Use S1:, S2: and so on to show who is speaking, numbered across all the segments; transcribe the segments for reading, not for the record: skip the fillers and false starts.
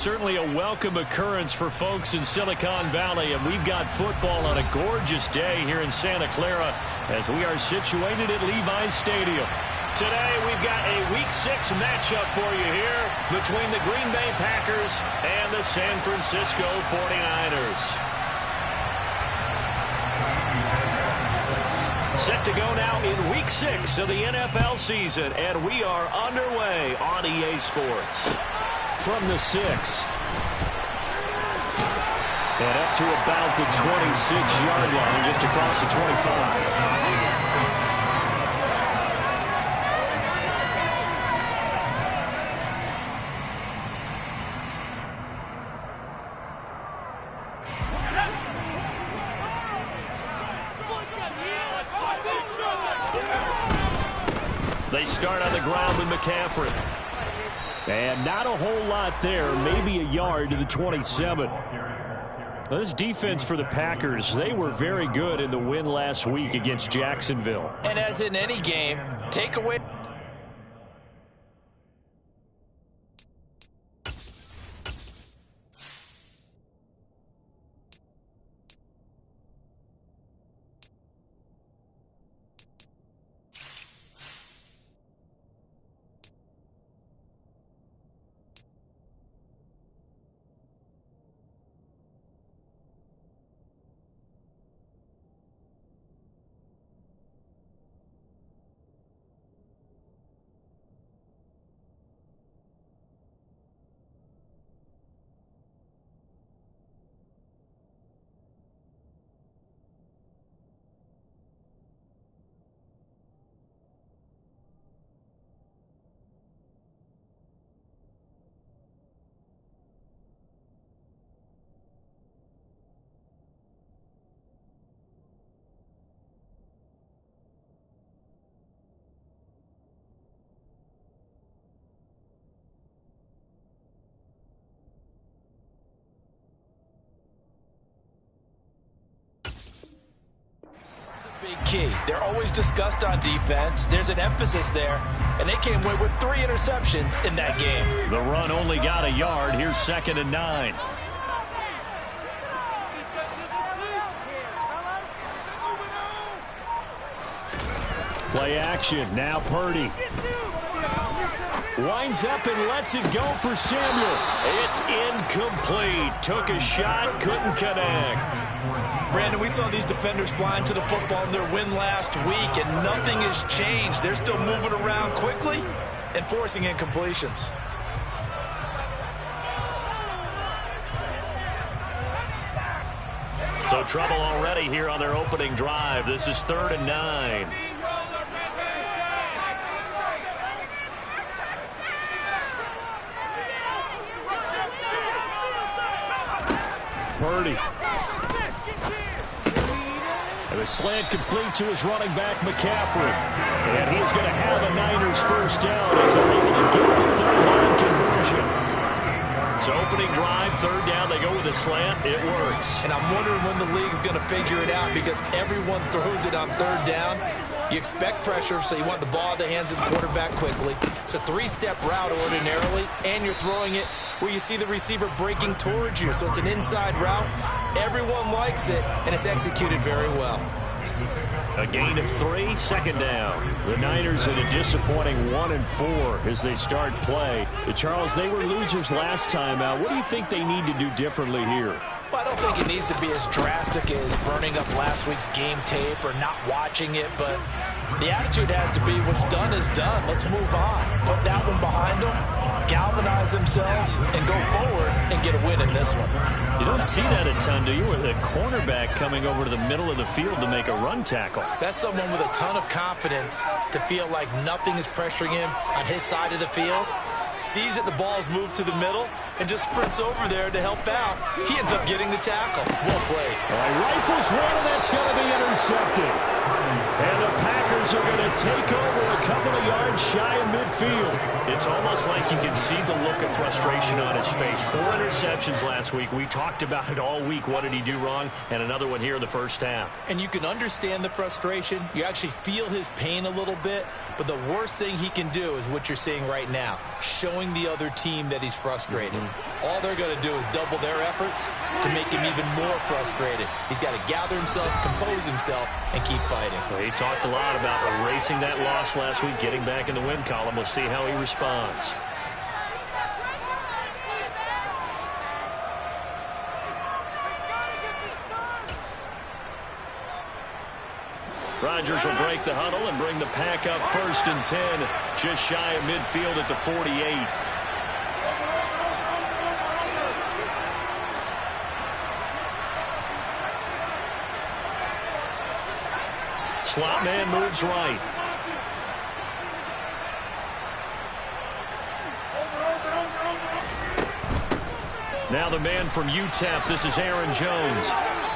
S1: Certainly a welcome occurrence for folks in Silicon Valley, and we've got football on a gorgeous day here in Santa Clara as we are situated at Levi's Stadium. Today we've got a Week 6 matchup for you here between the Green Bay Packers and the San Francisco 49ers. Set to go now in Week 6 of the NFL season, and we are underway on EA Sports. From the 6. And up to about the 26-yard line, just across the 25. They start on the ground with McCaffrey. And not a whole lot there, maybe a yard to the 27. Well, this defense for the Packers, they were very good in the win last week against Jacksonville.
S2: And as in any game, take away. Big key. They're always discussed on defense. There's an emphasis there, and they came away with 3 interceptions in that game.
S1: The run only got a yard. Here's 2nd and 9. Play action. Now Purdy. Winds up and lets it go for Samuel. It's incomplete. Took a shot, couldn't connect.
S2: Brandon, we saw these defenders flying to the football in their win last week, and nothing has changed. They're still moving around quickly and forcing incompletions.
S1: So trouble already here on their opening drive. This is 3rd and 9. Purdy. And the slant complete to his running back, McCaffrey. And he's going to have a Niners first down as they're able to get the third down conversion. So opening drive, 3rd down, they go with a slant. It works.
S2: And I'm wondering when the league's going to figure it out, because everyone throws it on 3rd down. You expect pressure, so you want the ball in the hands of the quarterback quickly. It's a 3-step route ordinarily, and you're throwing it where you see the receiver breaking towards you. So it's an inside route. Everyone likes it, and it's executed very well.
S1: A gain of 3, 2nd down. The Niners in a disappointing 1-4 as they start play. Charles, they were losers last time out. What do you think they need to do differently here?
S2: Well, I don't think it needs to be as drastic as burning up last week's game tape or not watching it, but the attitude has to be what's done is done. Let's move on. Put that one behind them, galvanize themselves, and go forward and get a win in this one.
S1: You don't see that a ton, do you? With a cornerback coming over to the middle of the field to make a run tackle.
S2: That's someone with a ton of confidence to feel like nothing is pressuring him on his side of the field. Sees that the ball's moved to the middle and just sprints over there to help out. He ends up getting the tackle. Well played.
S1: All right, rifles one, and that's going to be intercepted. And the Packers Eagles are going to take over a couple of yards shy of midfield. It's almost like you can see the look of frustration on his face. 4 interceptions last week. We talked about it all week. What did he do wrong? And another one here in the first half.
S2: And you can understand the frustration. You actually feel his pain a little bit. But the worst thing he can do is what you're seeing right now, showing the other team that he's frustrated. All they're going to do is double their efforts to make him even more frustrated. He's got to gather himself, compose himself, and keep fighting.
S1: Well, he talked a lot about erasing that loss last week, getting back in the win column. We'll see how he responds. Rodgers will break the huddle and bring the pack up 1st and 10, just shy of midfield at the 48. Slot man moves right. Now the man from UTEP, this is Aaron Jones.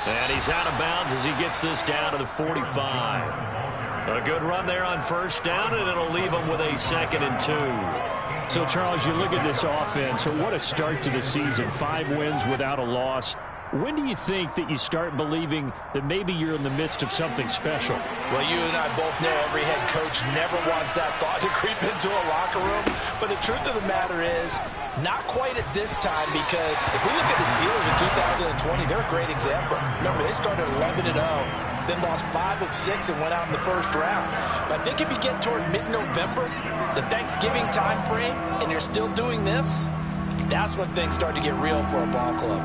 S1: And he's out of bounds as he gets this down to the 45. A good run there on 1st down, and it'll leave him with a 2nd and 2. So, Charles, you look at this offense, what a start to the season. 5 wins without a loss. When do you think that you start believing that maybe you're in the midst of something special?
S2: Well, you and I both know every head coach never wants that thought to creep into a locker room. But the truth of the matter is, not quite at this time, because if we look at the Steelers in 2020, they're a great example. Remember, they started 11-0, then lost 5 of 6 and went out in the 1st round. But I think if you get toward mid-November, the Thanksgiving time frame, and you're still doing this, that's when things start to get real for a ball club.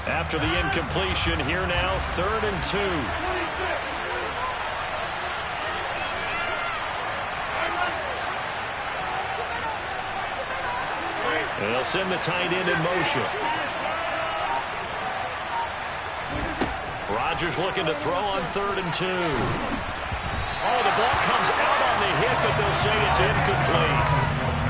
S1: After the incompletion, here now, 3rd and 2. They'll send the tight end in motion. Rodgers looking to throw on 3rd and 2. Oh, the ball comes out on the hit, but they'll say it's incomplete.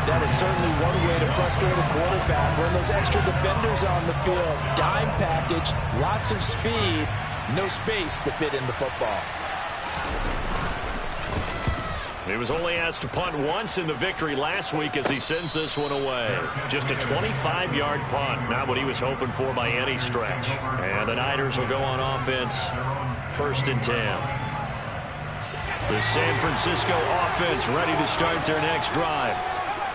S2: That is certainly one way to frustrate a quarterback. Run those extra defenders on the field. Dime package, lots of speed, no space to fit in the football.
S1: He was only asked to punt once in the victory last week as he sends this one away. Just a 25-yard punt, not what he was hoping for by any stretch. And the Niners will go on offense, 1st and 10. The San Francisco offense ready to start their next drive.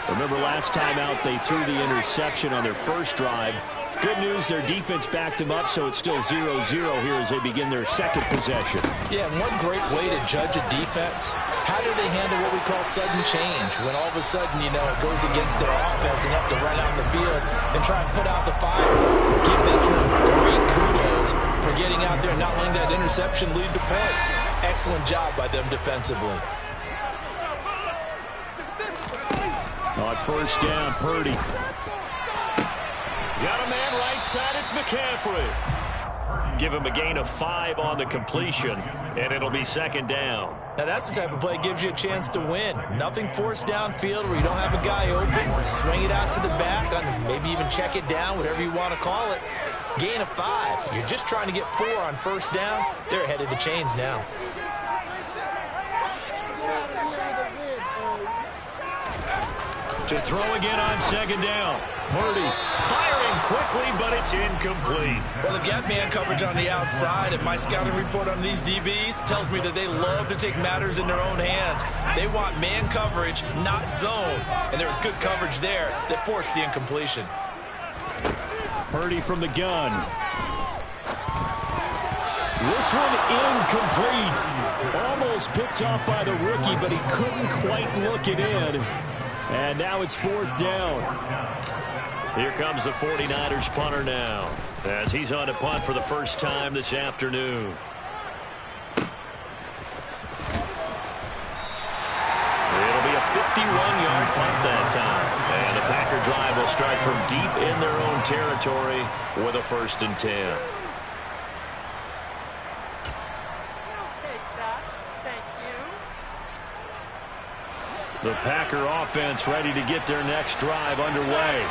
S1: Remember last time out they threw the interception on their 1st drive. Good news, their defense backed them up, so it's still 0-0 here as they begin their 2nd possession.
S2: Yeah, and one great way to judge a defense, how do they handle what we call sudden change? When all of a sudden, you know, it goes against their offense and have to run out in the field and try and put out the fire. Give this one great kudos for getting out there and not letting that interception lead to points. Excellent job by them defensively.
S1: On 1st down, Purdy. Got a man right side, it's McCaffrey. Give him a gain of 5 on the completion, and it'll be 2nd down.
S2: Now that's the type of play that gives you a chance to win. Nothing forced downfield where you don't have a guy open. Swing it out to the back, maybe even check it down, whatever you want to call it. Gain of 5. You're just trying to get 4 on 1st down. They're ahead of the chains now.
S1: To throw again on 2nd down. Purdy firing quickly, but it's incomplete.
S2: Well, they've got man coverage on the outside, and my scouting report on these DBs tells me that they love to take matters in their own hands. They want man coverage, not zone. And there was good coverage there that forced the incompletion.
S1: Purdy from the gun. This one incomplete. Almost picked off by the rookie, but he couldn't quite look it in. And now it's 4th down. Here comes the 49ers punter now, as he's on to punt for the 1st time this afternoon. It'll be a 51-yard punt that time. And the Packer drive will start from deep in their own territory with a 1st and 10. The Packer offense ready to get their next drive underway.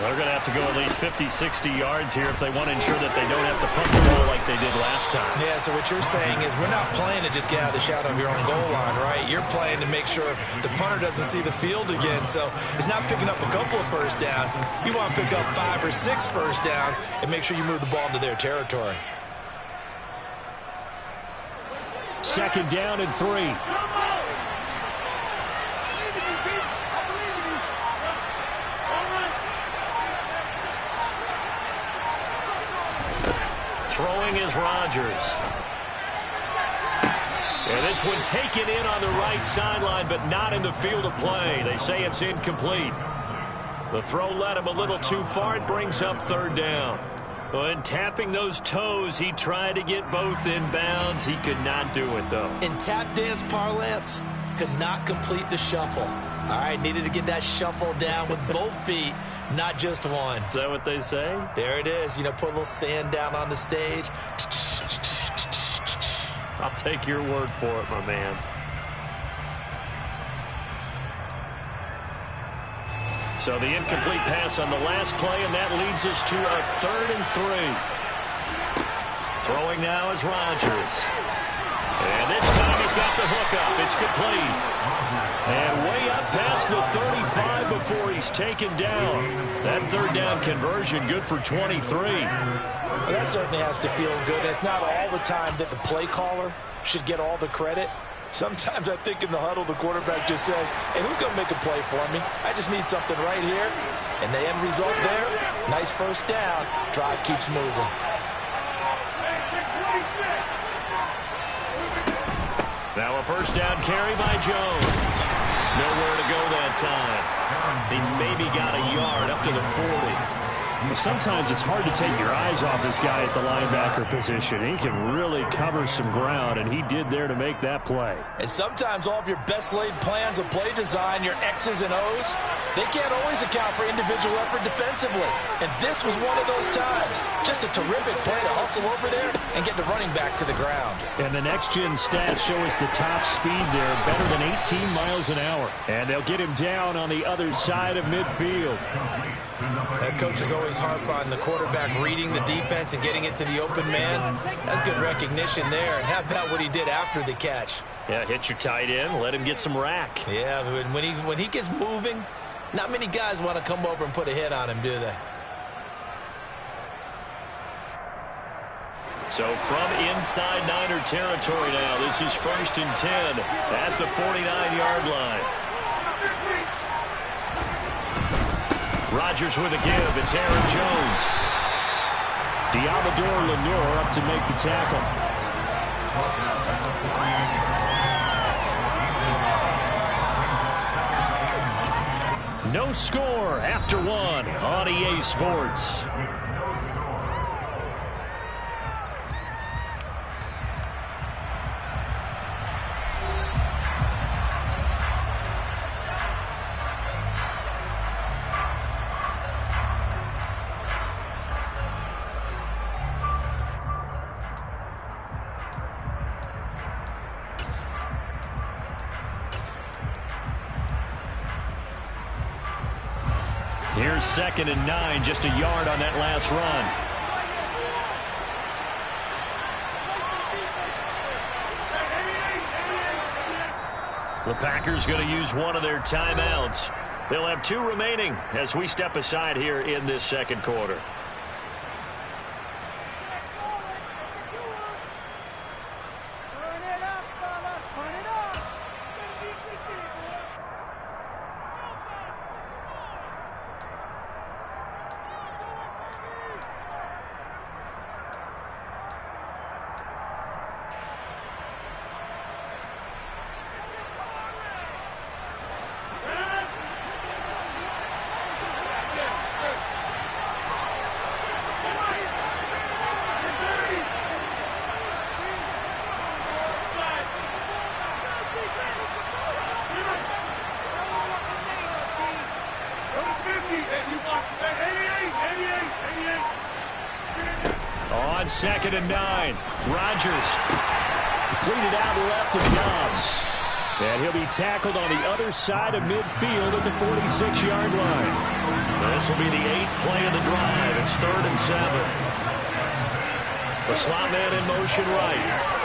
S1: They're going to have to go at least 50, 60 yards here if they want to ensure that they don't have to punt the ball like they did last time.
S2: Yeah, so what you're saying is we're not playing to just get out of the shadow of your own goal line, right? You're playing to make sure the punter doesn't see the field again. So it's not picking up a couple of first downs. You want to pick up 5 or 6 first downs and make sure you move the ball into their territory.
S1: Second down and 3. Throwing is Rodgers. And this one taken in on the right sideline, but not in the field of play. They say it's incomplete. The throw led him a little too far. It brings up third down. When tapping those toes, he tried to get both in bounds. He could not do it, though.
S2: In tap dance parlance, could not complete the shuffle. All right, needed to get that shuffle down with both feet, not just one.
S1: Is that what they say?
S2: There it is. You know, put a little sand down on the stage.
S1: I'll take your word for it, my man. So the incomplete pass on the last play, and that leads us to a 3rd and 3. Throwing now is Rodgers. And this time he's got the hookup. It's complete. And way up past the 35 before he's taken down. That third down conversion good for 23.
S3: Well, that certainly has to feel good. It's not all the time that the play caller should get all the credit. Sometimes I think in the huddle the quarterback just says, hey, who's going to make a play for me? I just need something right here. And the end result there, nice first down. Drive keeps moving.
S1: Now a first down carry by Jones. Nowhere to go that time. He maybe got a yard up to the 40.
S4: Well, sometimes it's hard to take your eyes off this guy at the linebacker position. He can really cover some ground, and he did there to make that play.
S3: And sometimes all of your best laid plans of play design, your X's and O's, they can't always account for individual effort defensively. And this was one of those times. Just a terrific play to hustle over there and get the running back to the ground.
S4: And the next-gen stats show us the top speed there, better than 18 miles an hour. And they'll get him down on the other side of midfield.
S2: That coaches always harp on the quarterback reading the defense and getting it to the open man. That's good recognition there. And how about what he did after the catch?
S1: Yeah, hit your tight end, let him get some rack.
S2: Yeah, when he gets moving, not many guys want to come over and put a hit on him, do they?
S1: So from inside Niner territory now, this is 1st and 10 at the 49-yard line. Rodgers with a give. It's Aaron Jones.
S4: Diamador Lenore up to make the tackle.
S1: No score after 1 on EA Sports. Here's 2nd and 9, just a yard on that last run. The Packers going to use one of their timeouts. They'll have 2 remaining as we step aside here in this second quarter. On 2nd and 9, Rodgers completed out left to Dobbs.
S4: And he'll be tackled on the other side of midfield at the 46-yard line.
S1: This will be the 8th play of the drive. It's 3rd and 7. The slot man in motion right.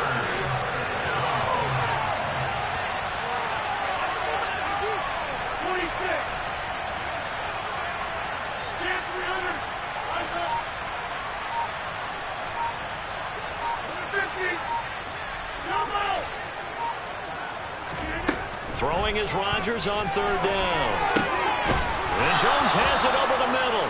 S1: Throwing is Rodgers on 3rd down. And Jones has it over the middle.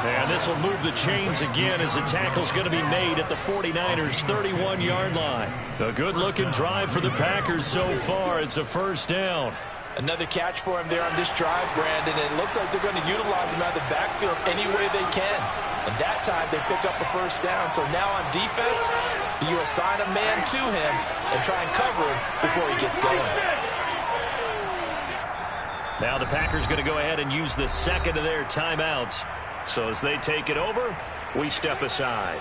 S1: And this will move the chains again as the tackle's going to be made at the 49ers' 31-yard line. A good-looking drive for the Packers so far. It's a 1st down.
S3: Another catch for him there on this drive, Brandon. And it looks like they're going to utilize him out of the backfield any way they can. And that time they pick up a 1st down. So now on defense, you assign a man to him and try and cover him before he gets going.
S1: Now the Packers going to go ahead and use the 2nd of their timeouts. So as they take it over, we step aside.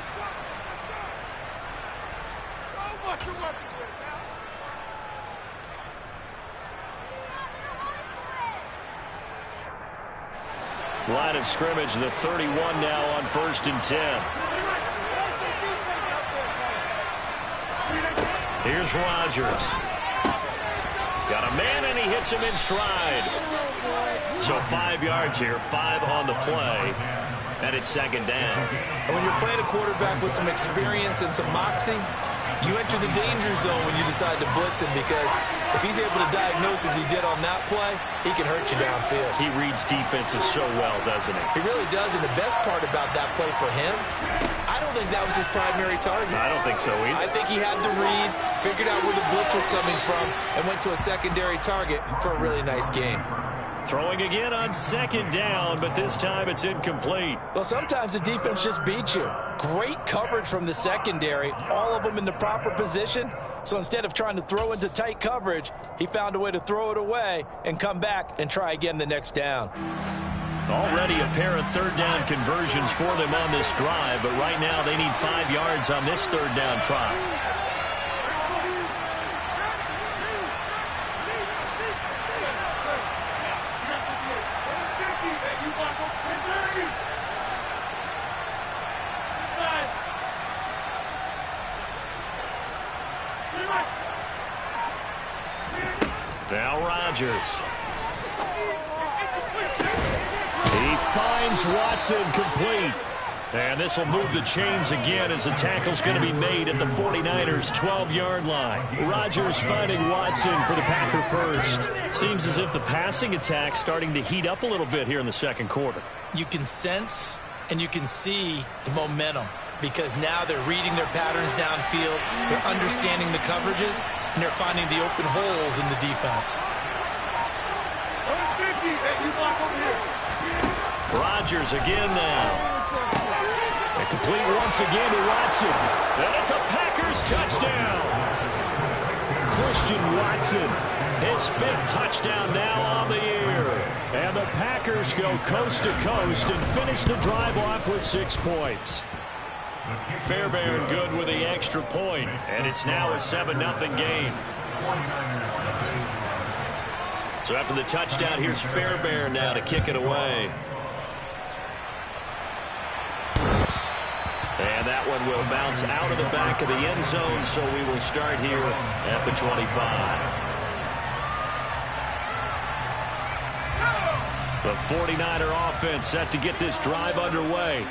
S1: Line of scrimmage, the 31 now on 1st and 10. Here's Rodgers. Got a man, and he hits him in stride. So 5 yards here, 5 on the play, and it's 2nd down.
S2: And when you're playing a quarterback with some experience and some moxie, you enter the danger zone when you decide to blitz him, because if he's able to diagnose as he did on that play, he can hurt you downfield.
S1: He reads defenses so well, doesn't he?
S2: He really does, and the best part about that play for him, I don't think that was his primary target.
S1: I don't think so either.
S2: I think he had the read, figured out where the blitz was coming from, and went to a secondary target for a really nice game.
S1: Throwing again on 2nd down, but this time it's incomplete.
S3: Well, sometimes the defense just beats you. Great coverage from the secondary, all of them in the proper position. So instead of trying to throw into tight coverage, he found a way to throw it away and come back and try again the next down.
S1: Already a pair of 3rd down conversions for them on this drive, but right now they need 5 yards on this 3rd down try. Now Rodgers. He finds Watson complete. And this will move the chains again as the tackle's going to be made at the 49ers' 12-yard line. Rodgers finding Watson for the Packer first. Seems as if the passing attack's starting to heat up a little bit here in the 2nd quarter.
S2: You can sense and you can see the momentum, because now they're reading their patterns downfield, they're understanding the coverages, and they're finding the open holes in the defense.
S1: Rodgers again now. And complete once again to Watson. And it's a Packers touchdown. Christian Watson, his 5th touchdown now on the year. And the Packers go coast to coast and finish the drive off with 6 points. Fairbairn good with the extra point, and it's now a 7-0 game. So after the touchdown, here's Fairbairn now to kick it away. And that one will bounce out of the back of the end zone, so we will start here at the 25. The 49er offense set to get this drive underway.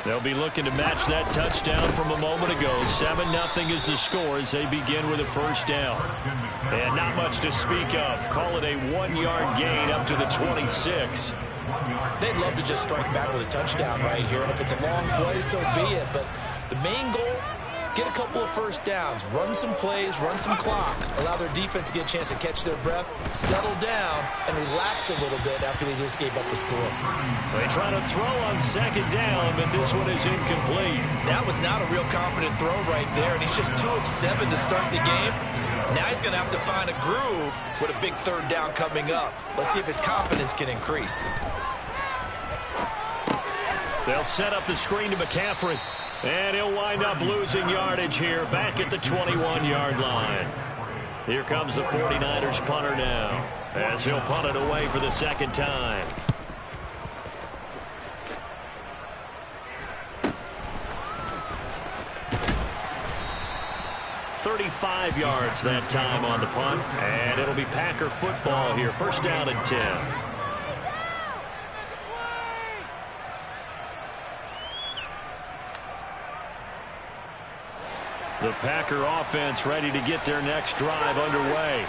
S1: They'll be looking to match that touchdown from a moment ago. 7-0 is the score as they begin with a 1st down. And not much to speak of. Call it a 1-yard gain up to the 26.
S2: They'd love to just strike back with a touchdown right here, and if it's a long play, so be it. But the main goal, get a couple of 1st downs, run some plays, run some clock, allow their defense to get a chance to catch their breath, settle down, and relax a little bit after they just gave up the score.
S1: They try to throw on 2nd down, but this one is incomplete.
S2: That was not a real confident throw right there, and he's just 2 of 7 to start the game. Now he's going to have to find a groove with a big 3rd down coming up. Let's see if his confidence can increase.
S1: They'll set up the screen to McCaffrey. And he'll wind up losing yardage here back at the 21-yard line. Here comes the 49ers punter now, as he'll punt it away for the second time. "35 yards that time on the punt, and it'll be Packer football here. First down and 10. The Packer offense ready to get their next drive underway.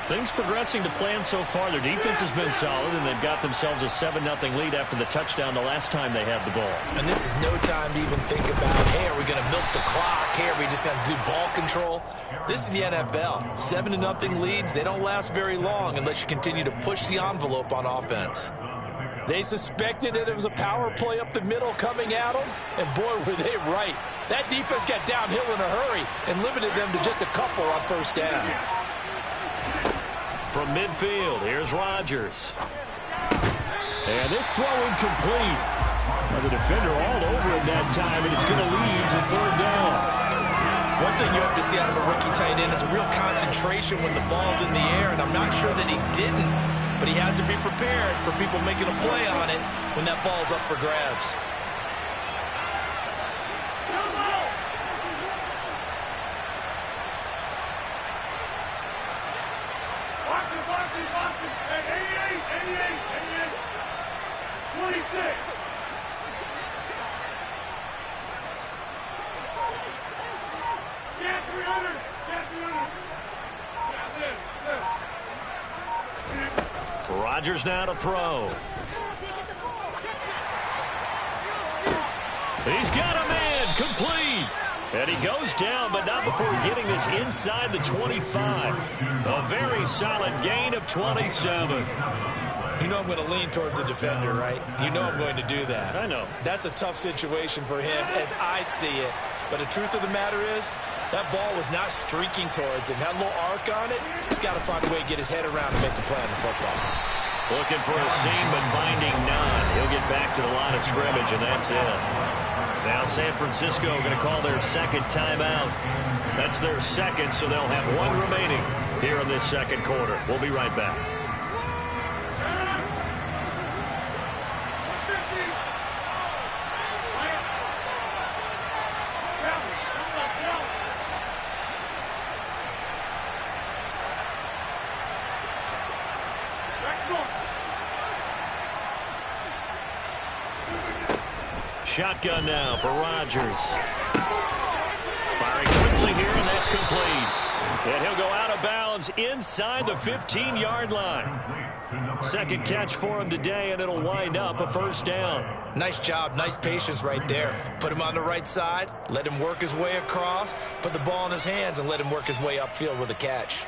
S1: Things progressing to plan so far. Their defense has been solid, and they've got themselves a 7-0 lead after the touchdown the last time they had the ball.
S2: And this is no time to even think about, hey, are we going to milk the clock? Hey, are we just going to do ball control? This is the NFL. 7-0 leads, they don't last very long unless you continue to push the envelope on offense.
S3: They suspected that it was a power play up the middle coming at them, and boy, were they right. That defense got downhill in a hurry and limited them to just a couple on first down.
S1: From midfield, here's Rodgers.
S4: And this throw incomplete. Well, the defender all over him that time, and it's going to lead to third down.
S2: One thing you have to see out of a rookie tight end is a real concentration when the ball's in the air, and I'm not sure that he didn't, but he has to be prepared for people making a play on it when that ball's up for grabs.
S1: Rodgers now to throw. He's got a man, complete. And he goes down, but not before getting this inside the 25. A very solid gain of 27.
S2: You know I'm going to lean towards the defender, right? You know I'm going to do that.
S1: I know.
S2: That's a tough situation for him as I see it. But the truth of the matter is, that ball was not streaking towards him. That little arc on it, he's got to find a way to get his head around and make the play on the football.
S1: Looking for a seam, but finding none. He'll get back to the line of scrimmage, and that's it. Now San Francisco going to call their second timeout. That's their second, so they'll have one remaining here in this second quarter. We'll be right back. Shotgun now for Rodgers. Firing quickly here, and that's complete. And he'll go out of bounds inside the 15-yard line. Second catch for him today, and it'll wind up a first down.
S2: Nice job, nice patience right there. Put him on the right side, let him work his way across, put the ball in his hands, and let him work his way upfield with a catch.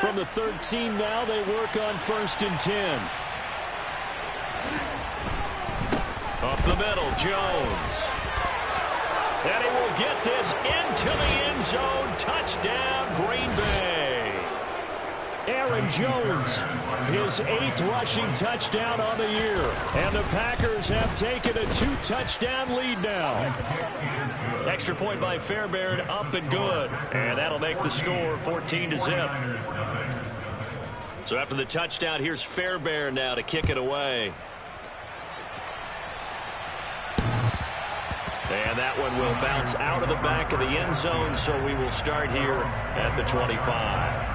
S4: From the 13 now, they work on 1st and 10.
S1: Up the middle, Jones. And he will get this into the end zone. Touchdown, Green Bay.
S4: Aaron Jones, his 8th rushing touchdown on the year. And the Packers have taken a 2-touchdown lead now.
S1: Extra point by Fairbairn, up and good. And that'll make the score 14-zip. So after the touchdown, here's Fairbairn now to kick it away. And that one will bounce out of the back of the end zone, so we will start here at the 25.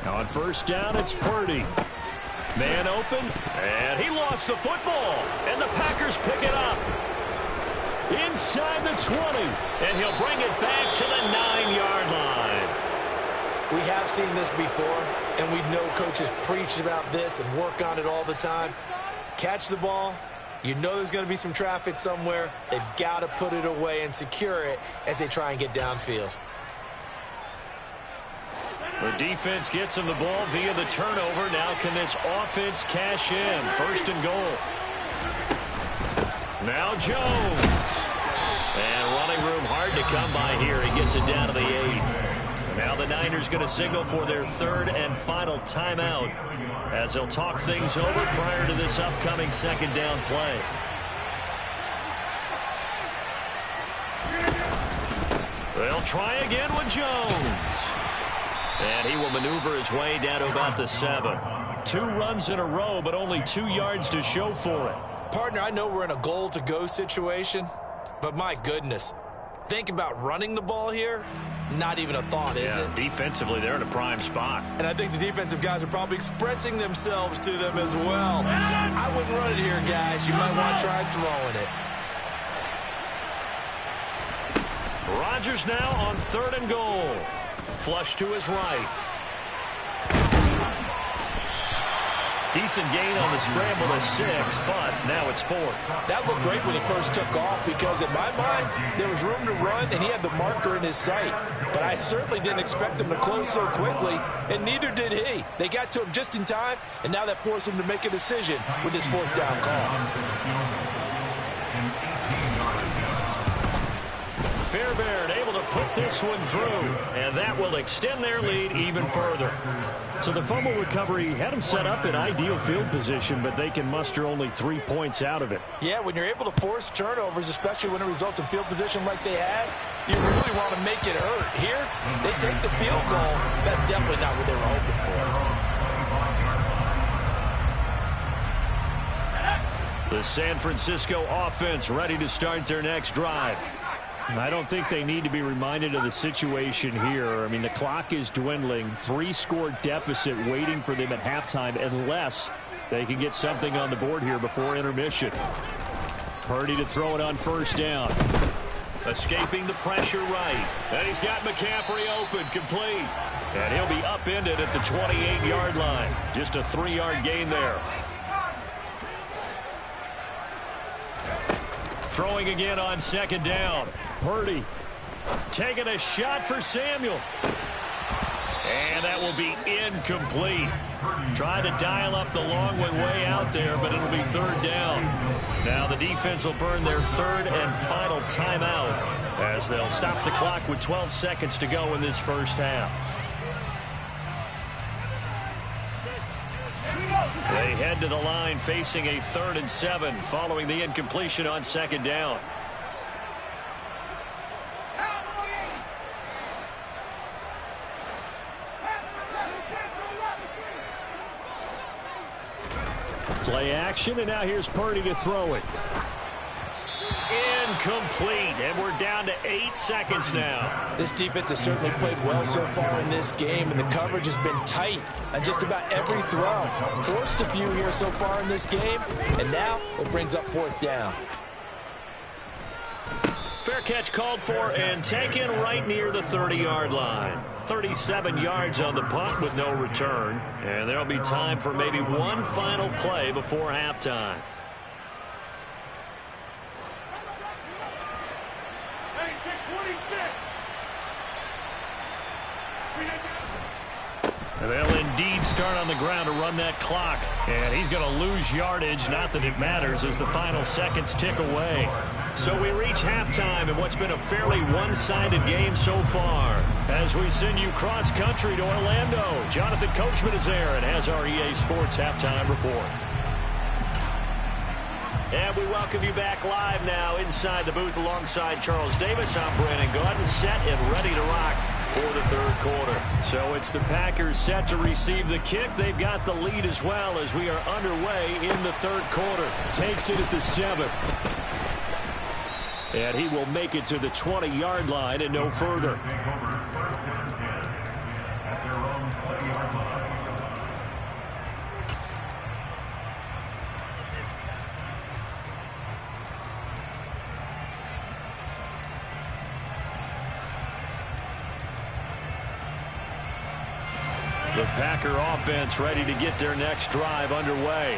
S4: On first down, it's Purdy.
S1: Man open, and he lost the football, and the Packers pick it up.
S4: Inside the 20.
S1: And he'll bring it back to the 9-yard line.
S2: We have seen this before, and we know coaches preach about this and work on it all the time. Catch the ball, You know there's going to be some traffic somewhere. They've got to put it away and secure it as they try and get downfield.
S1: The defense gets him the ball via the turnover. Now can this offense cash in? 1st and goal. Now Jones. And running room hard to come by here. He gets it down to the 8. Now the Niners going to signal for their 3rd and final timeout as they'll talk things over prior to this upcoming 2nd down play. They'll try again with Jones. And he will maneuver his way down to about the 7. 2 runs in a row, but only 2 yards to show for it.
S2: Partner, I know we're in a goal-to-go situation, but my goodness, think about running the ball here. Not even a thought, is it?
S1: Defensively, they're in a prime spot.
S2: And I think the defensive guys are probably expressing themselves to them as well. I wouldn't run it here, guys. You might want to try throwing it.
S1: Rodgers now on 3rd and goal. Flush to his right. Decent gain on the scramble to 6, but now it's 4th.
S3: That looked great when he first took off because, in my mind, there was room to run, and he had the marker in his sight. But I certainly didn't expect him to close so quickly, and neither did he. They got to him just in time, and now that forced him to make a decision with his 4th down call.
S1: Fairbairn able to put this one through, and that will extend their lead even further. So the fumble recovery had them set up in ideal field position, but they can muster only 3 points out of it.
S3: Yeah, when you're able to force turnovers, especially when it results in field position like they had, you really want to make it hurt. Here, they take the field goal. That's definitely not what they were hoping
S1: for. The San Francisco offense ready to start their next drive. I don't think they need to be reminded of the situation here. I mean, the clock is dwindling. 3-score deficit waiting for them at halftime unless they can get something on the board here before intermission. Purdy to throw it on 1st down. Escaping the pressure right. And he's got McCaffrey open, complete. And he'll be upended at the 28-yard line. Just a 3-yard gain there. Throwing again on 2nd down. Purdy taking a shot for Samuel. And that will be incomplete. Tried to dial up the long way out there, but it'll be 3rd down. Now the defense will burn their 3rd and final timeout as they'll stop the clock with 12 seconds to go in this first half. They head to the line facing a 3rd and 7 following the incompletion on 2nd down. Play action, and now here's Purdy to throw it. Incomplete, and we're down to 8 seconds now.
S3: This defense has certainly played well so far in this game, and the coverage has been tight on just about every throw. Forced a few here so far in this game, and now it brings up 4th down.
S1: Fair catch called for and taken right near the 30-yard line. 37 yards on the punt with no return, and there'll be time for maybe one final play before halftime. They'll indeed start on the ground to run that clock. And he's going to lose yardage. Not that it matters as the final seconds tick away. So we reach halftime in what's been a fairly one-sided game so far. As we send you cross-country to Orlando, Jonathan Coachman is there and has our EA Sports halftime report. And we welcome you back live now inside the booth alongside Charles Davis. I'm Brandon Gaudin, set and ready to rock for the 3rd quarter. So it's the Packers set to receive the kick. They've got the lead as well as we are underway in the 3rd quarter. Takes it at the 7. And he will make it to the 20-yard line and no further. The Packer offense ready to get their next drive underway.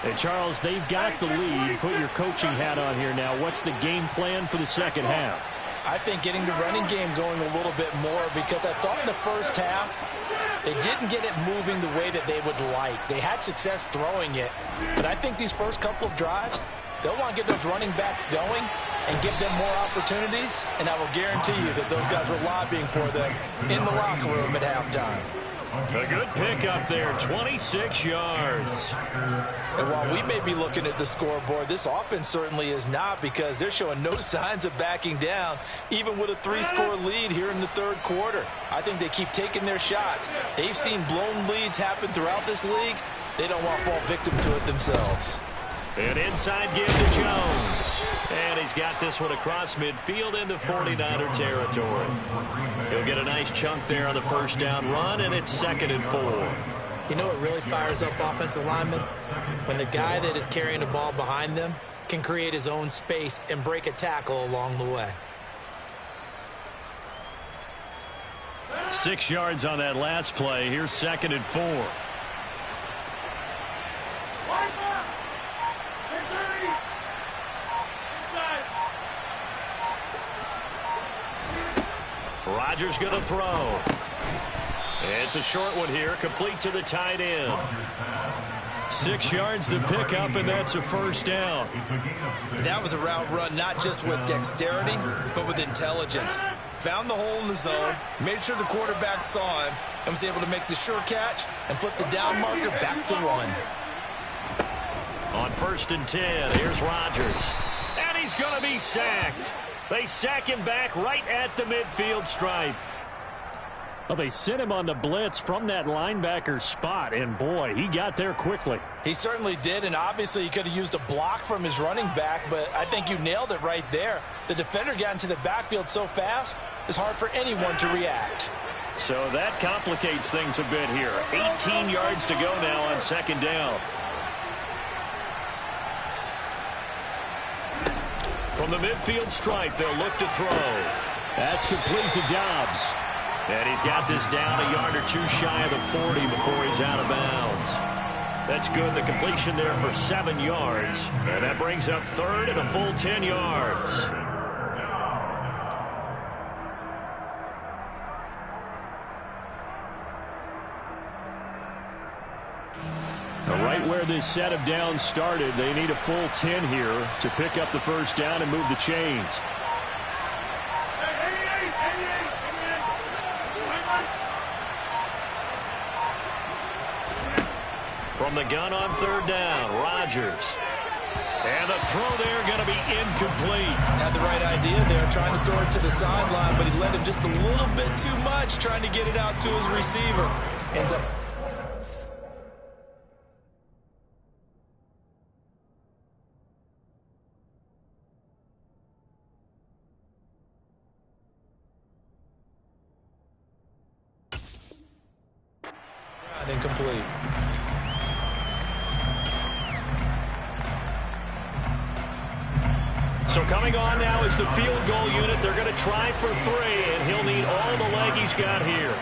S4: Hey, Charles, they've got the lead. Put your coaching hat on here now. What's the game plan for the second half?
S3: I think getting the running game going a little bit more, because I thought in the first half they didn't get it moving the way that they would like. They had success throwing it, but I think these first couple of drives, they'll want to get those running backs going and give them more opportunities, and I will guarantee you that those guys were lobbying for them in the locker room at halftime.
S1: A good pickup there, 26 yards.
S3: And while we may be looking at the scoreboard, this offense certainly is not, because they're showing no signs of backing down, even with a 3-score lead here in the third quarter. I think they keep taking their shots. They've seen blown leads happen throughout this league. They don't want to fall victim to it themselves.
S1: An inside give to Jones. And he's got this one across midfield into 49er territory. He'll get a nice chunk there on the first down run, and it's 2nd and 4.
S2: You know what really fires up offensive linemen? When the guy that is carrying the ball behind them can create his own space and break a tackle along the way.
S1: 6 yards on that last play. Here's 2nd and 4. Rodgers going to throw. It's a short one here, complete to the tight end. 6 yards the pickup, and that's a first down.
S2: That was a route run not just with dexterity, but with intelligence. Found the hole in the zone, made sure the quarterback saw him, and was able to make the sure catch and flip the down marker back to 1.
S1: On 1st and 10, here's Rodgers. And he's going to be sacked. They sack him back right at the midfield stripe.
S4: Well, they sent him on the blitz from that linebacker spot, and boy, he got there quickly.
S3: He certainly did, and obviously he could have used a block from his running back, but I think you nailed it right there. The defender got into the backfield so fast, it's hard for anyone to react.
S1: So that complicates things a bit here. 18 yards to go now on 2nd down. From the midfield stripe, they'll look to throw.
S4: That's complete to Dobbs.
S1: And he's got this down a yard or two shy of the 40 before he's out of bounds. That's good. The completion there for 7 yards. And that brings up 3rd and a full 10 yards.
S4: Right where this set of downs started, they need a full 10 here to pick up the first down and move the chains.
S1: From the gun on 3rd down, Rodgers. And the throw there going to be incomplete.
S2: Had the right idea there, trying to throw it to the sideline, but he led him just a little bit too much, trying to get it out to his receiver. Ends up. Incomplete.
S1: So coming on now is the field goal unit. They're going to try for 3, and he'll need all the leg he's got here.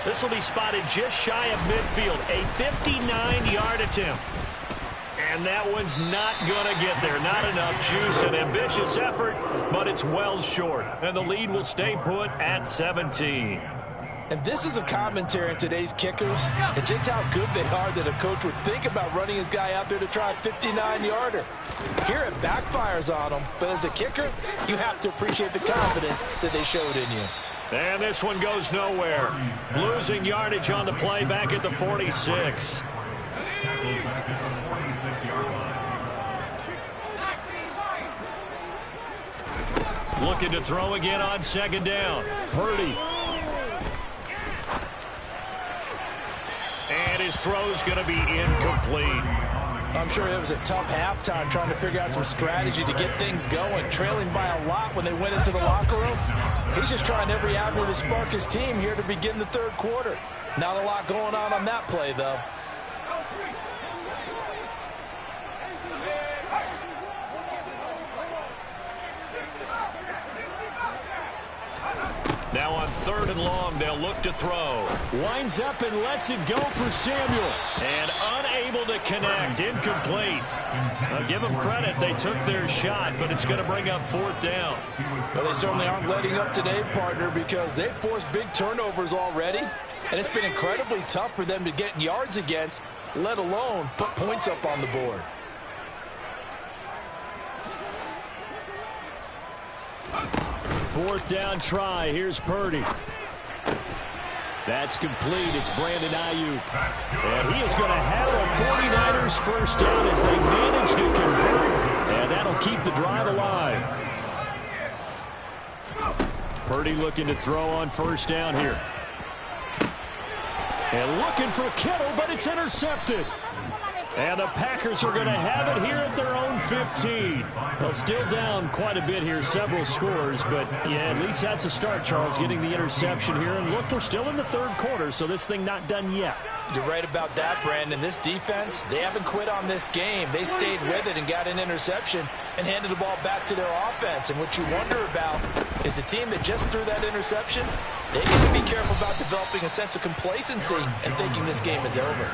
S1: This will be spotted just shy of midfield. A 59-yard attempt. And that one's not going to get there. Not enough juice. An ambitious effort, but it's well short. And the lead will stay put at 17.
S3: And this is a commentary on today's kickers and just how good they are that a coach would think about running his guy out there to try a 59-yarder. Here it backfires on him, but as a kicker, you have to appreciate the confidence that they showed in you.
S1: And this one goes nowhere. Losing yardage on the play back at the 46. Looking to throw again on 2nd down. Purdy. And his throw's going to be incomplete.
S3: I'm sure it was a tough halftime trying to figure out some strategy to get things going. Trailing by a lot when they went into the locker room. He's just trying every avenue to spark his team here to begin the third quarter. Not a lot going on that play, though.
S1: Now Now on 3rd and long, they'll look to throw.
S4: Winds up and lets it go for Samuel.
S1: And unable to connect. Incomplete. I'll give them credit. They took their shot, but it's going to bring up 4th down.
S3: Well, they certainly aren't letting up today, partner, because they've forced big turnovers already. And it's been incredibly tough for them to get yards against, let alone put points up on the board.
S4: Fourth down try. Here's Purdy. That's complete. It's Brandon Ayuk. And he is going to have a 49ers first down as they manage to convert. And that'll keep the drive alive. Purdy looking to throw on first down here. And looking for Kittle, but it's intercepted. And the Packers are going to have it here at their own 15. Well, still down quite a bit here, several scores. But, yeah, at least that's a start, Charles, getting the interception here. And, look, we're still in the 3rd quarter, so this thing not done yet.
S3: You're right about that, Brandon. This defense, they haven't quit on this game. They stayed with it and got an interception and handed the ball back to their offense. And what you wonder about is the team that just threw that interception, they need to be careful about developing a sense of complacency and thinking this game is over.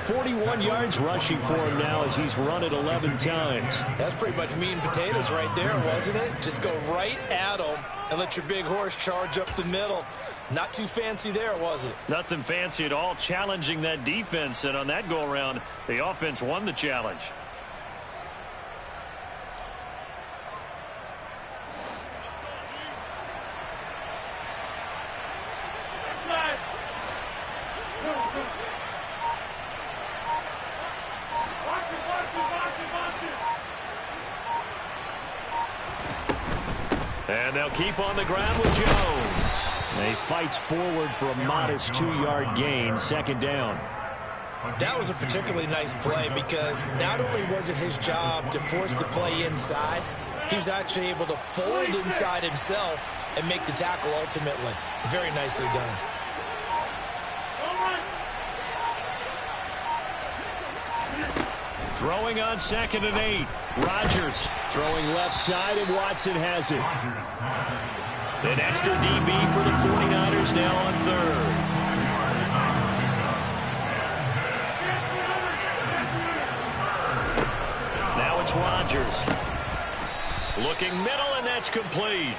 S4: 41 yards rushing for him now as he's run it 11 times.
S2: That's pretty much meat and potatoes right there, wasn't it? Just go right at them and let your big horse charge up the middle. Not too fancy there, was it?
S1: Nothing fancy at all, challenging that defense. And on that go-around, the offense won the challenge. And they'll keep on the ground with Jones.
S4: He fights forward for a modest 2-yard gain, 2nd down.
S2: That was a particularly nice play because not only was it his job to force the play inside, he was actually able to fold inside himself and make the tackle ultimately. Very nicely done.
S1: Throwing on 2nd and 8. Rodgers
S4: throwing left side, and Watson has it.
S1: An extra DB for the 49ers now on 3rd. Now it's Rodgers. Looking middle, and that's complete.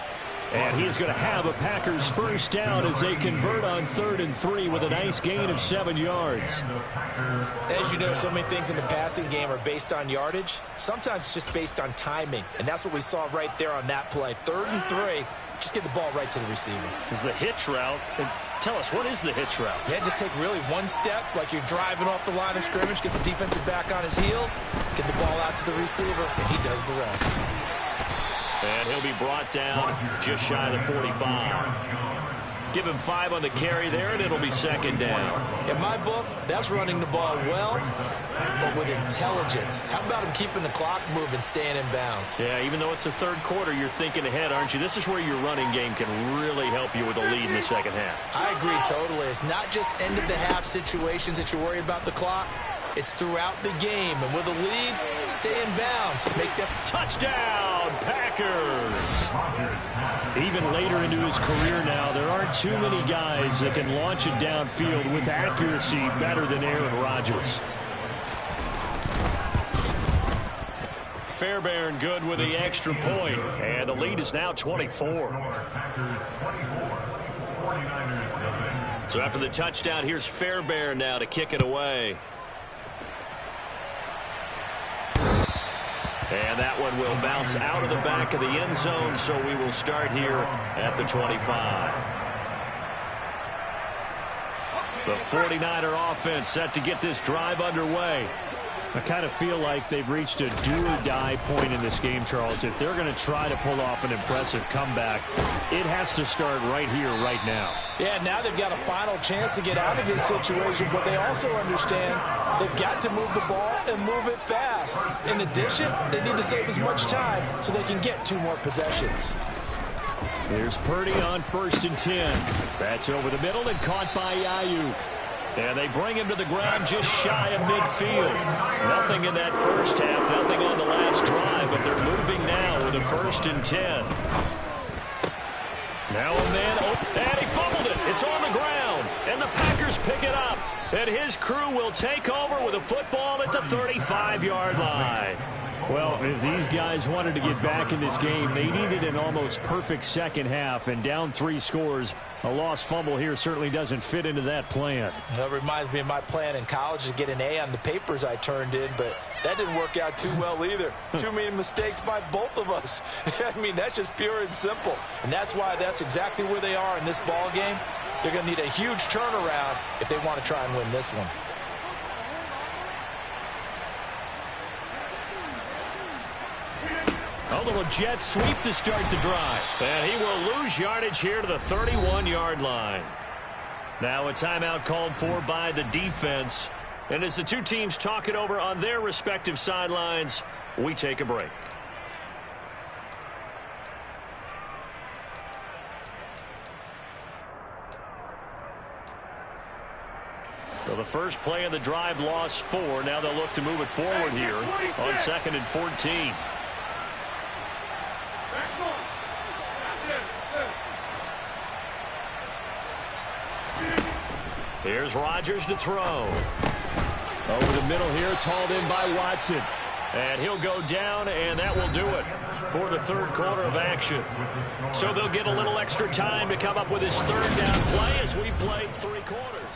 S4: And he's going to have a Packers first down as they convert on 3rd and 3 with a nice gain of 7 yards.
S2: As you know, so many things in the passing game are based on yardage. Sometimes it's just based on timing, and that's what we saw right there on that play. 3rd and 3, just get the ball right to the receiver.
S1: Is the hitch route. Tell us, what is the hitch route?
S2: Yeah, just take really one step, like you're driving off the line of scrimmage, get the defensive back on his heels, get the ball out to the receiver, and he does the rest.
S1: And he'll be brought down just shy of the 45. Give him 5 on the carry there, and it'll be 2nd down.
S2: In my book, that's running the ball well, but with intelligence. How about him keeping the clock moving, staying in bounds?
S1: Yeah, even though it's the 3rd quarter, you're thinking ahead, aren't you? This is where your running game can really help you with a lead in the 2nd half.
S2: I agree totally. It's not just end-of-the-half situations that you worry about the clock. It's throughout the game. And with a lead, stay in bounds. Make them
S1: touchdown, Packers.
S4: Even later into his career now, there aren't too many guys that can launch it downfield with accuracy better than Aaron Rodgers.
S1: Fairbairn good with the extra point. And the lead is now 24. So after the touchdown, here's Fairbairn now to kick it away. And that one will bounce out of the back of the end zone, so we will start here at the 25. The 49er offense set to get this drive underway.
S4: I kind of feel like they've reached a do-or-die point in this game, Charles. If they're going to try to pull off an impressive comeback, it has to start right here, right now.
S3: Yeah, now they've got a final chance to get out of this situation, but they also understand they've got to move the ball and move it fast. In addition, they need to save as much time so they can get 2 more possessions.
S4: Here's Purdy on 1st and 10. That's over the middle and caught by Ayuk.
S1: And they bring him to the ground just shy of midfield. Nothing in that first half, nothing on the last drive, but they're moving now with a 1st and 10. Now a man open, and he fumbled it. It's on the ground, and the Packers pick it up. And his crew will take over with a football at the 35-yard line.
S4: Well, if these guys wanted to get back in this game, they needed an almost perfect second half, and down 3 scores. A lost fumble here certainly doesn't fit into that plan.
S3: That reminds me of my plan in college to get an A on the papers I turned in, but that didn't work out too well either. Too many mistakes by both of us. I mean, that's just pure and simple. And that's why that's exactly where they are in this ball game. They're going to need a huge turnaround if they want to try and win this one.
S1: A little jet sweep to start the drive. And he will lose yardage here to the 31-yard line. Now a timeout called for by the defense. And as the two teams talk it over on their respective sidelines, we take a break. So the first play of the drive lost 4. Now they'll look to move it forward here on 2nd and 14. Here's Rodgers to throw.
S4: Over the middle here, it's hauled in by Watson.
S1: And he'll go down, and that will do it for the third quarter of action. So they'll get a little extra time to come up with his third down play as we played 3 quarters.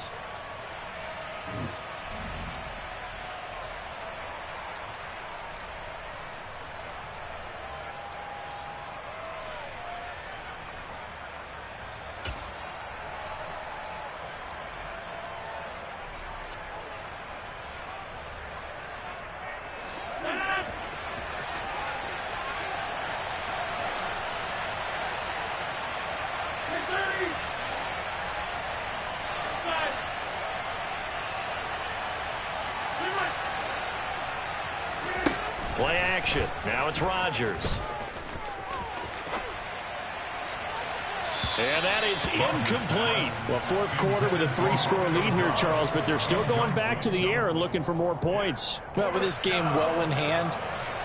S1: Play action. Now it's Rodgers. And that is incomplete.
S4: Well, fourth quarter with a 3-score lead here, Charles, but they're still going back to the air and looking for more points.
S3: Well, with this game well in hand,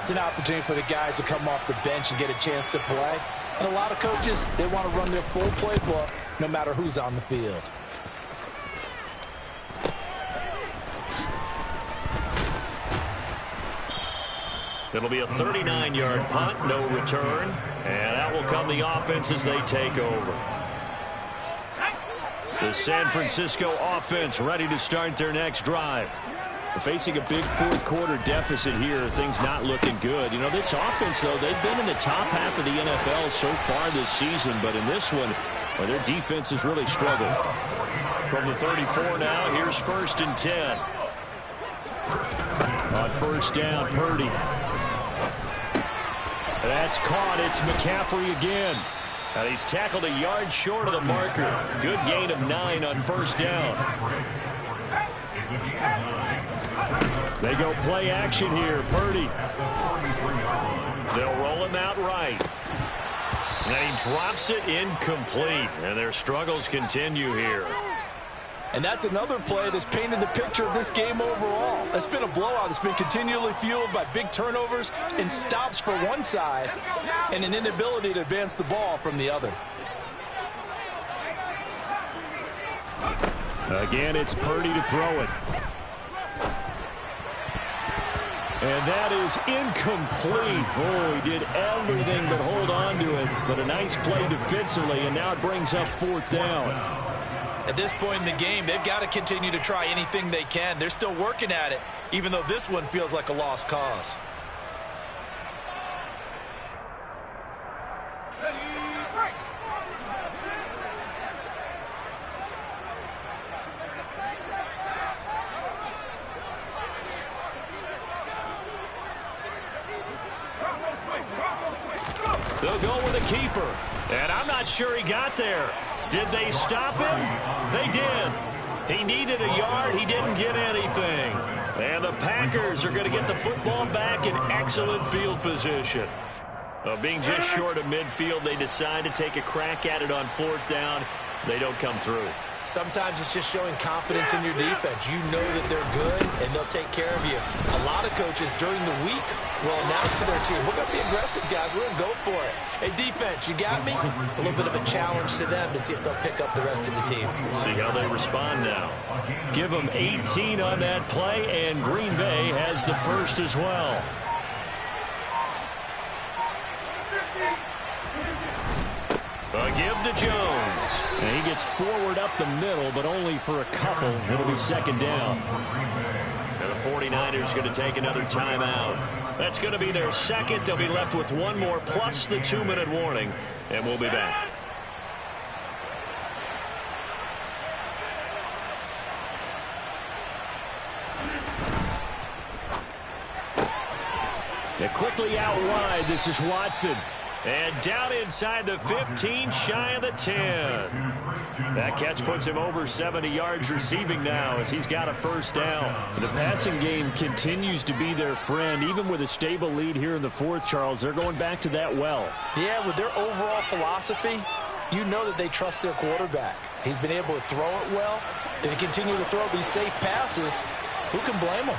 S3: it's an opportunity for the guys to come off the bench and get a chance to play. And a lot of coaches, they want to run their full playbook no matter who's on the field.
S1: It'll be a 39-yard punt, no return. And that will come the offense as they take over. The San Francisco offense ready to start their next drive.
S4: Facing a big fourth quarter deficit here, things not looking good. You know, this offense, though, they've been in the top half of the NFL so far this season, but in this one, well, their defense has really struggled.
S1: From the 34 now, here's 1st and 10.
S4: On first down, Purdy. That's caught. It's McCaffrey again.
S1: And he's tackled a yard short of the marker. Good gain of 9 on first down.
S4: They go play action here. Purdy.
S1: They'll roll him out right. And he drops it incomplete. And their struggles continue here.
S3: And that's another play that's painted the picture of this game overall. It's been a blowout. It's been continually fueled by big turnovers and stops for one side and an inability to advance the ball from the other.
S4: Again, it's Purdy to throw it. And that is incomplete. Oh, he did everything but hold on to it. But a nice play defensively, and now it brings up 4th down.
S2: At this point in the game, they've got to continue to try anything they can. They're still working at it, even though this one feels like a lost cause.
S1: They'll go with a keeper. And I'm not sure he got there. Did they stop him? They did. He needed a yard. He didn't get anything. And the Packers are going to get the football back in excellent field position. Being just short of midfield, they decide to take a crack at it on 4th down. They don't come through.
S2: Sometimes it's just showing confidence in your defense. You know that they're good, and they'll take care of you. A lot of coaches during the week will announce to their team, we're going to be aggressive, guys. We're going to go for it. Hey, defense, you got me? A little bit of a challenge to them to see if they'll pick up the rest of the team.
S1: We'll see how they respond now. Give them 18 on that play, and Green Bay has the first as well. A give to Jones. And he gets forward up the middle, but only for a couple. It'll be second down. And the 49ers going to take another timeout. That's going to be their second. They'll be left with one more plus the 2-minute warning, and we'll be back. And quickly out wide, this is Watson. And down inside the 15, shy of the 10. That catch puts him over 70 yards receiving now as he's got a first down. The passing game continues to be their friend. Even with a stable lead here in the fourth, Charles, they're going back to that well.
S3: Yeah, with their overall philosophy, you know that they trust their quarterback. He's been able to throw it well. They continue to throw these safe passes. Who can blame them?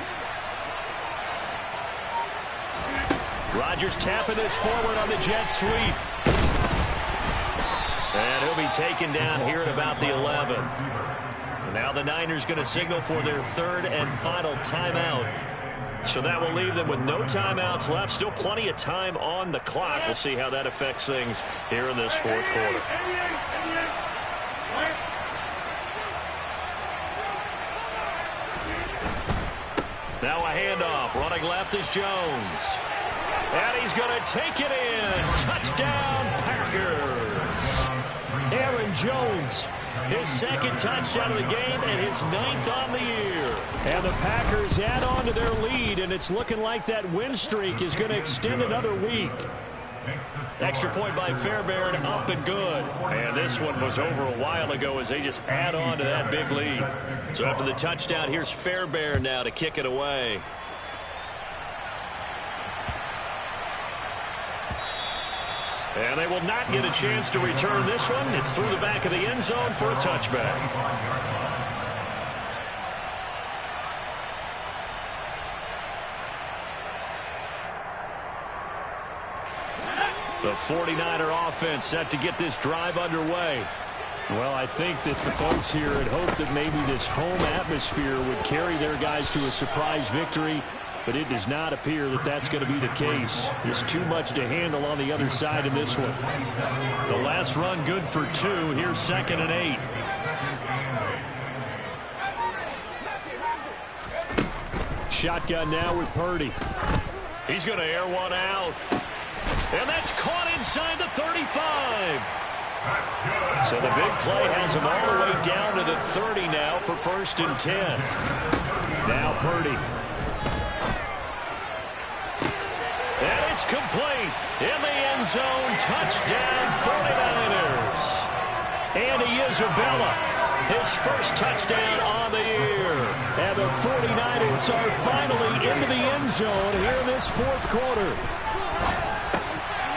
S1: Rodgers tapping this forward on the jet sweep. And he'll be taken down here at about the 11. Now the Niners going to signal for their third and final timeout. So that will leave them with no timeouts left. Still plenty of time on the clock. We'll see how that affects things here in this fourth quarter. Now a handoff. Running left is Jones. And he's going to take it in. Touchdown, Packers. Aaron Jones, his second touchdown of the game and his 9th on the year. And the Packers add on to their lead, and it's looking like that win streak is going to extend another week. Extra point by Fairbairn, up and good. And this one was over a while ago as they just add on to that big lead. So after the touchdown, here's Fairbairn now to kick it away. And they will not get a chance to return this one. It's through the back of the end zone for a touchback. The 49er offense set to get this drive underway. Well, I think that the folks here had hoped that maybe this home atmosphere would carry their guys to a surprise victory. But it does not appear that that's going to be the case. There's too much to handle on the other side in this one. The last run good for 2. Here's 2nd and 8. Shotgun now with Purdy. He's going to air one out. And that's caught inside the 35. So the big play has him all the way down to the 30 now for 1st and 10. Now Purdy. And it's complete in the end zone. Touchdown 49ers. Andy Isabella, his first touchdown on the year. And the 49ers are finally into the end zone here in this fourth quarter.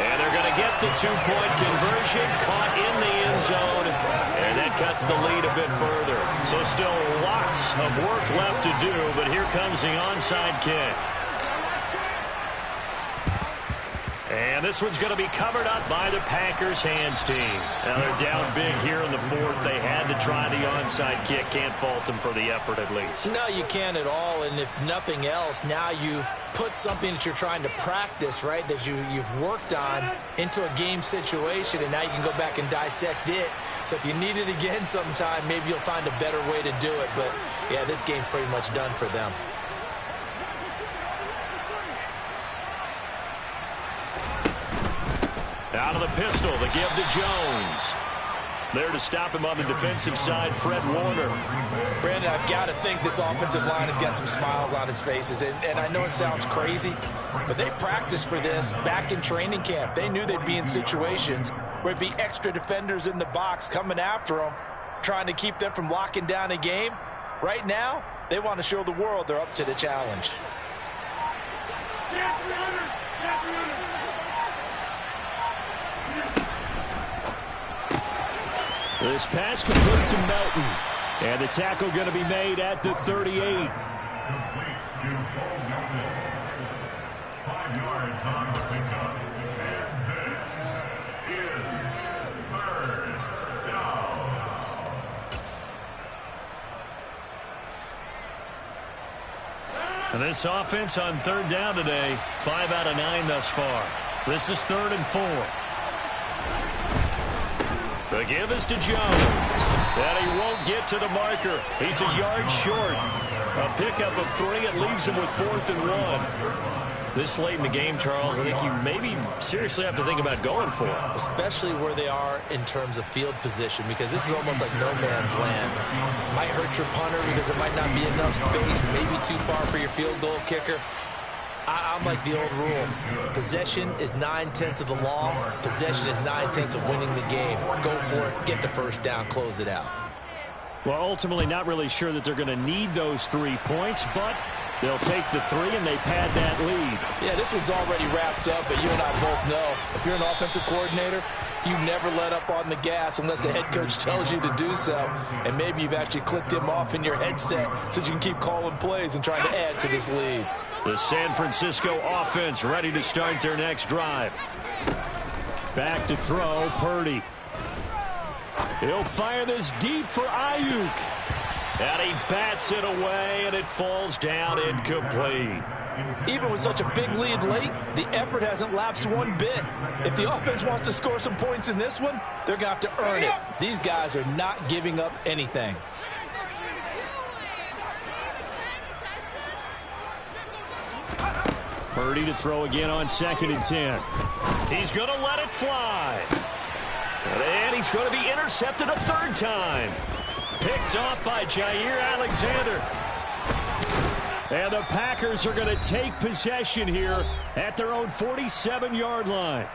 S1: And they're going to get the 2-point conversion, caught in the end zone. And that cuts the lead a bit further. So still lots of work left to do, but here comes the onside kick. And this one's going to be covered up by the Packers hands team. Now they're down big here in the fourth. They had to try the onside kick. Can't fault them for the effort at least.
S2: No, you can't at all. And if nothing else, now you've put something that you're trying to practice, right, that you've worked on into a game situation, and now you can go back and dissect it. So if you need it again sometime, maybe you'll find a better way to do it. But, yeah, this game's pretty much done for them.
S1: Out of the pistol, the give to Jones. There to stop him on the defensive side, Fred Warner.
S3: Brandon, I've got to think this offensive line has got some smiles on its faces. And I know it sounds crazy, but they practiced for this back in training camp. They knew they'd be in situations where it'd be extra defenders in the box coming after them, trying to keep them from locking down a game. Right now, they want to show the world they're up to the challenge.
S4: This pass complete to Melton. And the tackle going to be made at the 38.
S5: Complete to Paul Melton. 5 yards on the pickup. And this is third down.
S1: And this offense on third down today, 5 out of 9 thus far. This is 3rd and 4. The give is to Jones. And he won't get to the marker. He's a yard short. A pickup of 3. It leaves him with 4th and 1. This late in the game, Charles, I think you maybe seriously have to think about going for it.
S2: Especially where they are in terms of field position, because this is almost like no man's land. Might hurt your punter because there might not be enough space, maybe too far for your field goal kicker. I'm like the old rule. Possession is 9/10 of the law. Possession is 9/10 of winning the game. Go for it. Get the first down. Close it out.
S4: Well, ultimately not really sure that they're going to need those 3 points, but they'll take the 3 and they pad that lead.
S3: Yeah, this one's already wrapped up, but you and I both know if you're an offensive coordinator, you never let up on the gas unless the head coach tells you to do so. And maybe you've actually clicked him off in your headset so you can keep calling plays and trying to add to this lead.
S1: The San Francisco offense ready to start their next drive.
S4: Back to throw, Purdy. He'll fire this deep for Ayuk.
S1: And he bats it away, and it falls down incomplete.
S3: Even with such a big lead late, the effort hasn't lapsed one bit. If the offense wants to score some points in this one, they're going to have to earn it. These guys are not giving up anything.
S4: Purdy to throw again on 2nd and 10.
S1: He's going to let it fly. And he's going to be intercepted a 3rd time. Picked off by Jair Alexander.
S4: And the Packers are going to take possession here at their own 47-yard line.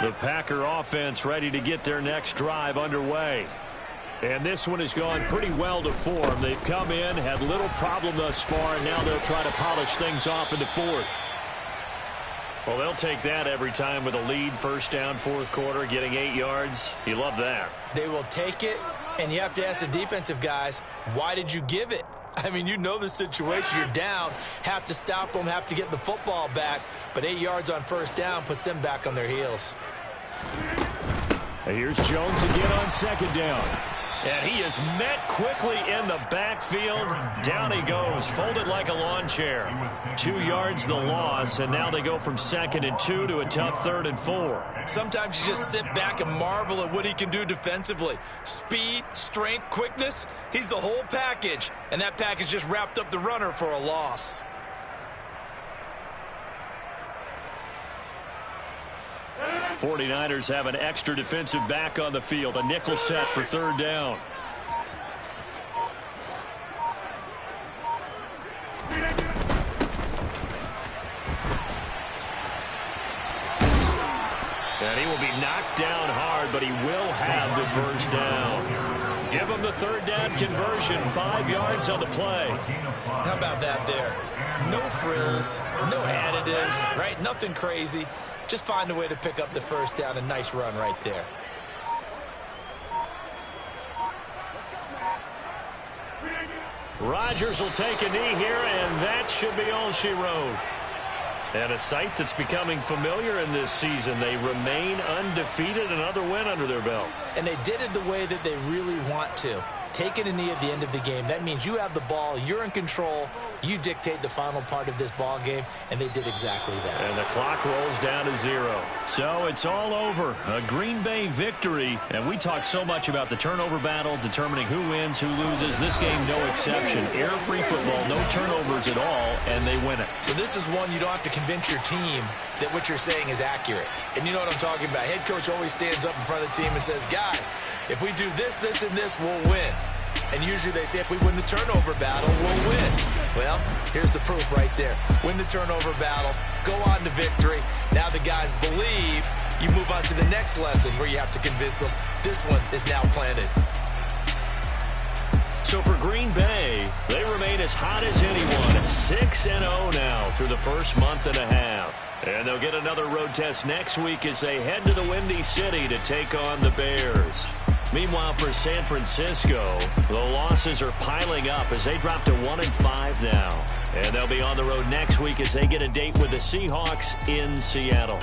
S1: The Packer offense ready to get their next drive underway.
S4: And this one has gone pretty well to form. They've come in, had little problem thus far, and now they'll try to polish things off into 4th.
S1: Well, they'll take that every time with a lead. 1st down, 4th quarter, getting 8 yards. You love that.
S2: They will take it, and you have to ask the defensive guys, why did you give it? I mean, you know the situation. You're down, have to stop them, have to get the football back, but 8 yards on 1st down puts them back on their heels.
S4: And here's Jones again on 2nd down.
S1: And he is met quickly in the backfield. Down he goes, folded like a lawn chair. 2 yards the loss, and now they go from 2nd and 2 to a tough 3rd and 4.
S2: Sometimes you just sit back and marvel at what he can do defensively. Speed, strength, quickness, he's the whole package. And that package just wrapped up the runner for a loss.
S1: '49ers have an extra defensive back on the field. A nickel set for 3rd down. And he will be knocked down hard, but he will have the 1st down. Give him the 3rd down conversion. 5 yards on the play.
S2: How about that there? No frills, no additives, right? Nothing crazy. Just find a way to pick up the 1st down. A nice run right there.
S1: Rodgers will take a knee here, and that should be all she wrote. And a sight that's becoming familiar in this season. They remain undefeated, another win under their belt.
S2: And they did it the way that they really want to. Taking a knee at the end of the game, that means you have the ball, you're in control, you dictate the final part of this ball game, and they did exactly that.
S1: And the clock rolls down to 0. So it's all over. A Green Bay victory. And we talk so much about the turnover battle, determining who wins, who loses. This game, no exception. Error-free football, no turnovers at all, and they win it.
S2: So this is one you don't have to convince your team that what you're saying is accurate. And you know what I'm talking about. Head coach always stands up in front of the team and says, guys, if we do this, this, and this, we'll win. And usually they say if we win the turnover battle, we'll win. Well, here's the proof right there. Win the turnover battle, go on to victory. Now the guys believe. You move on to the next lesson where you have to convince them. This one is now planted.
S1: So for Green Bay, they remain as hot as anyone at 6-0 now through the first month and a half. And they'll get another road test next week as they head to the Windy City to take on the Bears. Meanwhile, for San Francisco, the losses are piling up as they drop to 1-5 now. And they'll be on the road next week as they get a date with the Seahawks in Seattle.